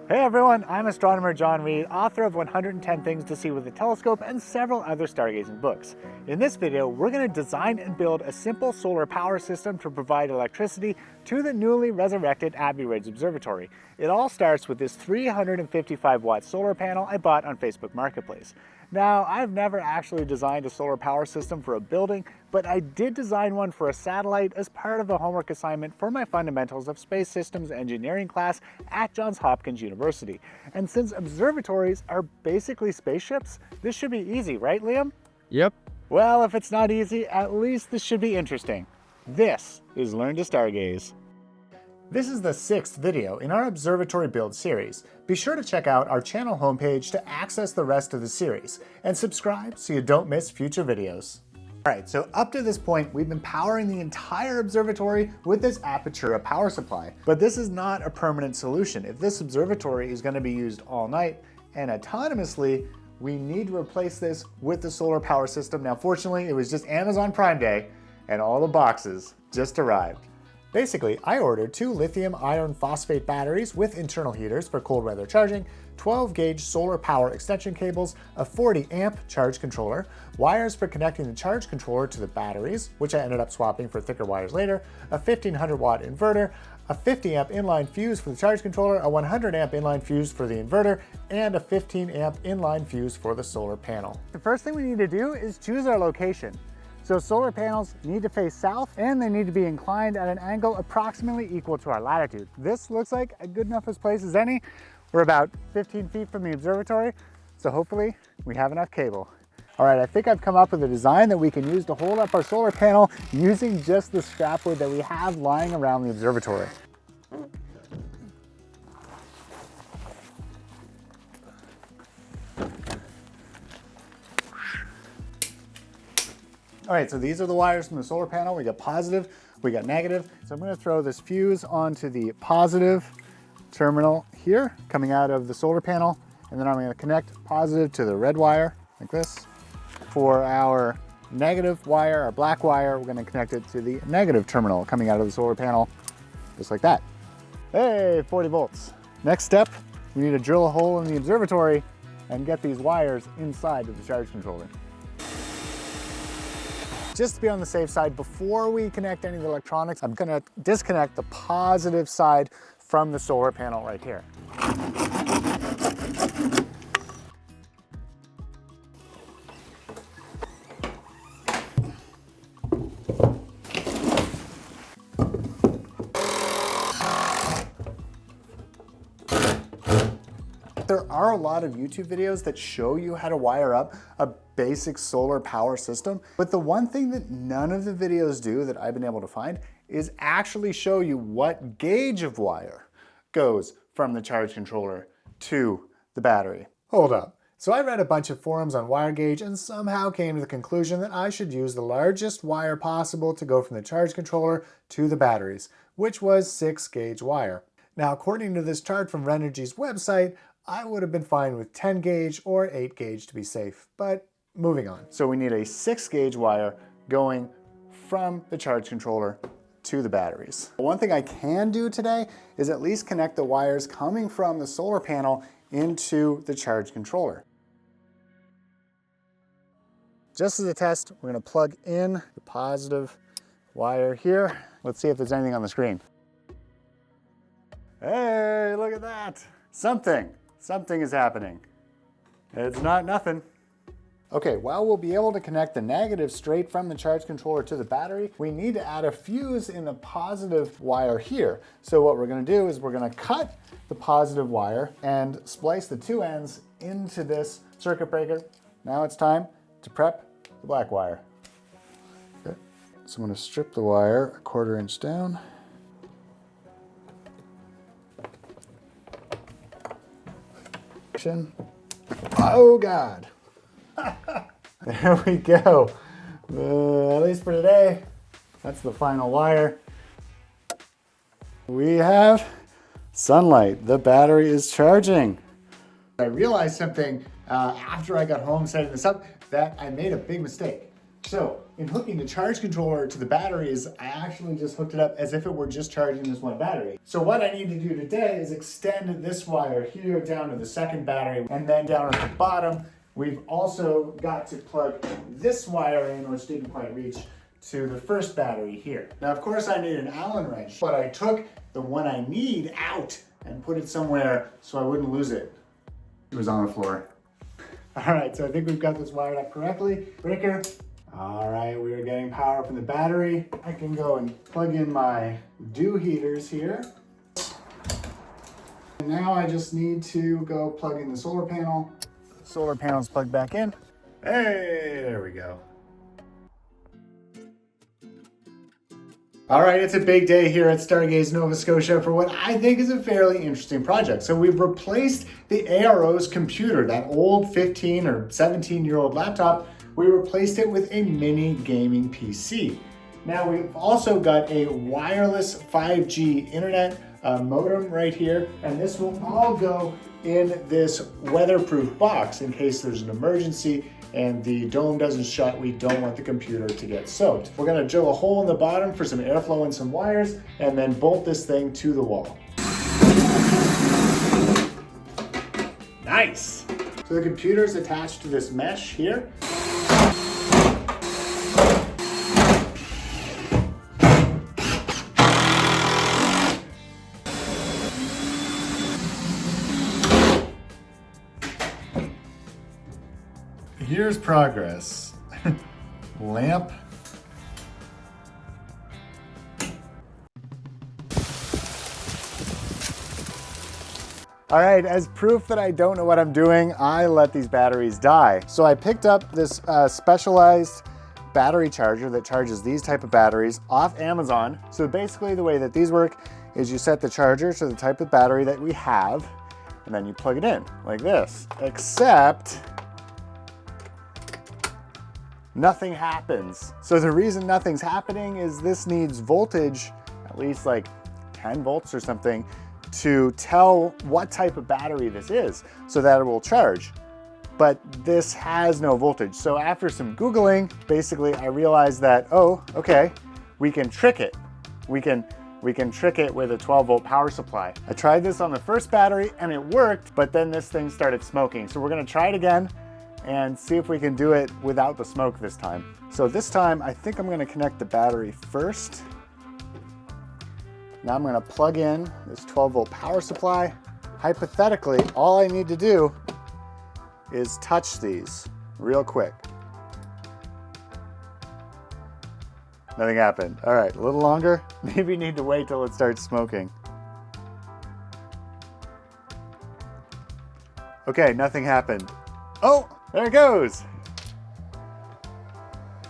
Hey everyone, I'm astronomer John Reed, author of 110 Things to See with a Telescope and several other stargazing books. In this video, we're going to design and build a simple solar power system to provide electricity to the newly resurrected Abbey Ridge Observatory. It all starts with this 355 watt solar panel I bought on Facebook Marketplace. Now, I've never actually designed a solar power system for a building, but I did design one for a satellite as part of the homework assignment for my Fundamentals of Space Systems Engineering class at Johns Hopkins University. And since observatories are basically spaceships, this should be easy, right, Liam? Yep. Well, if it's not easy, at least this should be interesting. This is Learn to Stargaze. This is the 6th video in our observatory build series. Be sure to check out our channel homepage to access the rest of the series, and subscribe so you don't miss future videos. Alright, so up to this point, we've been powering the entire observatory with this Apertura power supply. But this is not a permanent solution. If this observatory is going to be used all night and autonomously, we need to replace this with the solar power system. Now, fortunately, it was just Amazon Prime Day, and all the boxes just arrived. Basically, I ordered 2 lithium iron phosphate batteries with internal heaters for cold weather charging, 12 gauge solar power extension cables, a 40 amp charge controller, wires for connecting the charge controller to the batteries, which I ended up swapping for thicker wires later, a 1500 watt inverter, a 50 amp inline fuse for the charge controller, a 100 amp inline fuse for the inverter, and a 15 amp inline fuse for the solar panel. The first thing we need to do is choose our location. So solar panels need to face south and they need to be inclined at an angle approximately equal to our latitude. This looks like a good enough place as any. We're about 15 feet from the observatory, so hopefully we have enough cable. All right, I think I've come up with a design that we can use to hold up our solar panel using just the scrap wood that we have lying around the observatory. All right, so these are the wires from the solar panel. We got positive, we got negative. So I'm gonna throw this fuse onto the positive terminal here, coming out of the solar panel. And then I'm gonna connect positive to the red wire, like this. For our negative wire, our black wire, we're gonna connect it to the negative terminal coming out of the solar panel, just like that. Hey, 40 volts. Next step, we need to drill a hole in the observatory and get these wires inside of the charge controller. Just to be on the safe side, before we connect any of the electronics, I'm gonna disconnect the positive side from the solar panel right here. There are a lot of YouTube videos that show you how to wire up a basic solar power system, but the one thing that none of the videos do that I've been able to find is actually show you what gauge of wire goes from the charge controller to the battery. Hold up. So I read a bunch of forums on wire gauge and somehow came to the conclusion that I should use the largest wire possible to go from the charge controller to the batteries, which was 6 gauge wire. Now, according to this chart from Renergy's website, I would have been fine with 10 gauge or 8 gauge to be safe, but moving on. So we need a 6 gauge wire going from the charge controller to the batteries. One thing I can do today is at least connect the wires coming from the solar panel into the charge controller. Just as a test, we're gonna plug in the positive wire here. Let's see if there's anything on the screen. Hey, look at that. Something is happening. It's not nothing. Okay, while we'll be able to connect the negative straight from the charge controller to the battery, we need to add a fuse in the positive wire here. So what we're gonna do is we're gonna cut the positive wire and splice the 2 ends into this circuit breaker. Now it's time to prep the black wire. Okay, so I'm gonna strip the wire a 1/4 inch down. Oh God. There we go. At least for today, that's the final wire. We have sunlight. The battery is charging. I realized something after I got home setting this up, that I made a big mistake. So in hooking the charge controller to the batteries, I actually just hooked it up as if it were just charging this one battery. So what I need to do today is extend this wire here down to the second battery, and then down at the bottom, we've also got to plug this wire in, which didn't quite reach, to the first battery here. Now, of course, I need an Allen wrench, but I took the one I need out and put it somewhere so I wouldn't lose it. It was on the floor. All right, so I think we've got this wired up correctly. Breaker. All right, we are getting power from the battery. I can go and plug in my dew heaters here. And now I just need to go plug in the solar panel. Solar panel's plugged back in. Hey, there we go. All right, it's a big day here at Stargaze Nova Scotia for what I think is a fairly interesting project. So we've replaced the ARO's computer, that old 15 or 17-year-old laptop. We replaced it with a mini gaming PC. Now we've also got a wireless 5G internet modem right here, and this will all go in this weatherproof box in case there's an emergency and the dome doesn't shut. We don't want the computer to get soaked. We're gonna drill a hole in the bottom for some airflow and some wires, and then bolt this thing to the wall. Nice. So the computer's attached to this mesh here. Here's progress. Lamp. All right, as proof that I don't know what I'm doing, I let these batteries die. So I picked up this specialized battery charger that charges these type of batteries off Amazon. So basically the way that these work is you set the charger to the type of battery that we have, and then you plug it in like this, except nothing happens. So the reason nothing's happening is this needs voltage, at least like 10 volts or something, to tell what type of battery this is so that it will charge. But this has no voltage. So after some Googling, basically I realized that, oh, okay, we can trick it. We can trick it with a 12-volt power supply. I tried this on the first battery and it worked, but then this thing started smoking. So we're gonna try it again and see if we can do it without the smoke this time. So this time, I think I'm gonna connect the battery first. Now I'm gonna plug in this 12-volt power supply. Hypothetically, all I need to do is touch these real quick. Nothing happened. All right, a little longer. Maybe need to wait till it starts smoking. Okay, nothing happened. Oh! There it goes.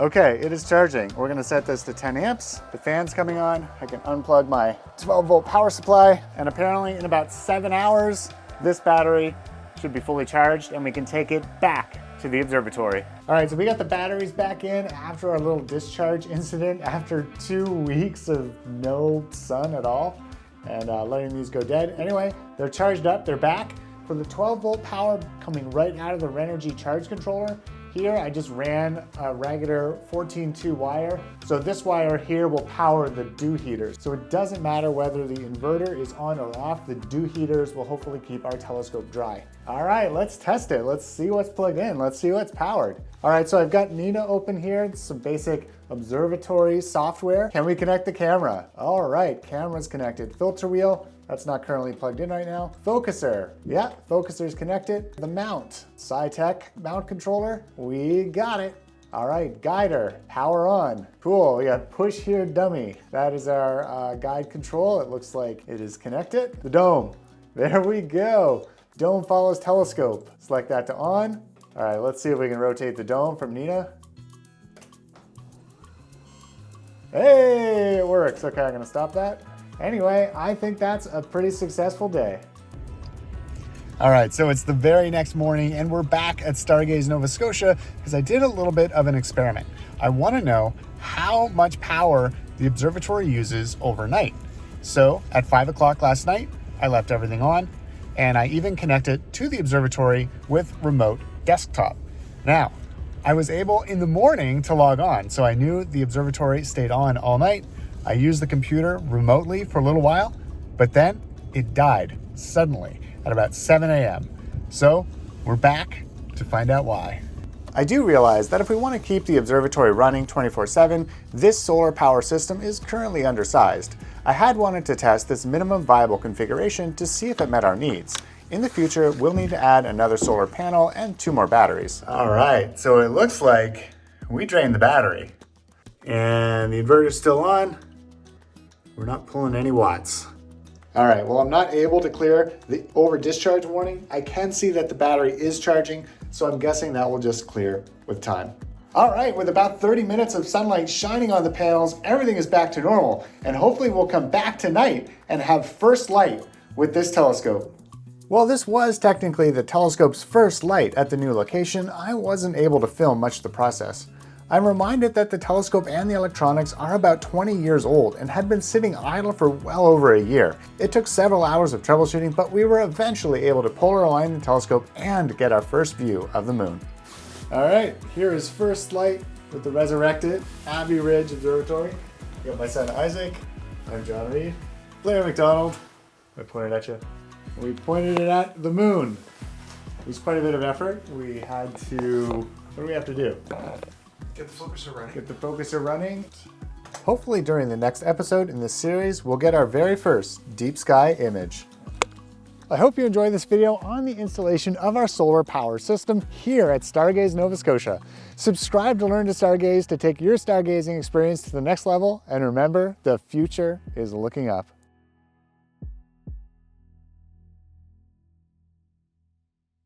Okay, it is charging. We're gonna set this to 10 amps. The fan's coming on. I can unplug my 12-volt power supply, and apparently in about 7 hours, this battery should be fully charged and we can take it back to the observatory. All right, so we got the batteries back in after our little discharge incident after 2 weeks of no sun at all and letting these go dead. Anyway, they're charged up, they're back. For the 12-volt power coming right out of the Renogy charge controller, here I just ran a regular 14-2 wire. So this wire here will power the dew heaters. So it doesn't matter whether the inverter is on or off, the dew heaters will hopefully keep our telescope dry. All right, let's test it. Let's see what's plugged in. Let's see what's powered. All right, so I've got Nina open here. It's some basic observatory software. Can we connect the camera? All right, camera's connected. Filter wheel. That's not currently plugged in right now. Focuser, yeah, focuser's connected. The mount, SciTech mount controller, we got it. All right, guider, power on. Cool, we got push here dummy. That is our guide control. It looks like it is connected. The dome, there we go. Dome follows telescope. Select that to on. All right, let's see if we can rotate the dome from Nina. Hey, it works. Okay, I'm gonna stop that. Anyway, I think that's a pretty successful day. All right, so it's the very next morning and we're back at Stargaze Nova Scotia because I did a little bit of an experiment. I want to know how much power the observatory uses overnight. So at 5 o'clock last night, I left everything on and I even connected to the observatory with remote desktop. Now, I was able in the morning to log on, so I knew the observatory stayed on all night. I used the computer remotely for a little while, but then it died suddenly at about 7 a.m. So we're back to find out why. I do realize that if we want to keep the observatory running 24/7, this solar power system is currently undersized. I had wanted to test this minimum viable configuration to see if it met our needs. In the future, we'll need to add another solar panel and 2 more batteries. All right, so it looks like we drained the battery and the inverter's still on. We're not pulling any watts. All right, well, I'm not able to clear the over discharge warning. I can see that the battery is charging, so I'm guessing that will just clear with time. All right, with about 30 minutes of sunlight shining on the panels, everything is back to normal, and hopefully we'll come back tonight and have first light with this telescope. Well, this was technically the telescope's first light at the new location. I wasn't able to film much of the process. I'm reminded that the telescope and the electronics are about 20 years old and had been sitting idle for well over a year. It took several hours of troubleshooting, but we were eventually able to polar align the telescope and get our first view of the moon. All right, here is first light with the resurrected Abbey Ridge Observatory. You got my son Isaac. I'm John Reed. Blair McDonald. I pointed at you. We pointed it at the moon. It was quite a bit of effort. We had to, what do we have to do? Get the focuser running. Get the focuser running. Hopefully during the next episode in this series, we'll get our very first deep sky image. I hope you enjoyed this video on the installation of our solar power system here at Stargaze, Nova Scotia. Subscribe to Learn to Stargaze to take your stargazing experience to the next level. And remember, the future is looking up.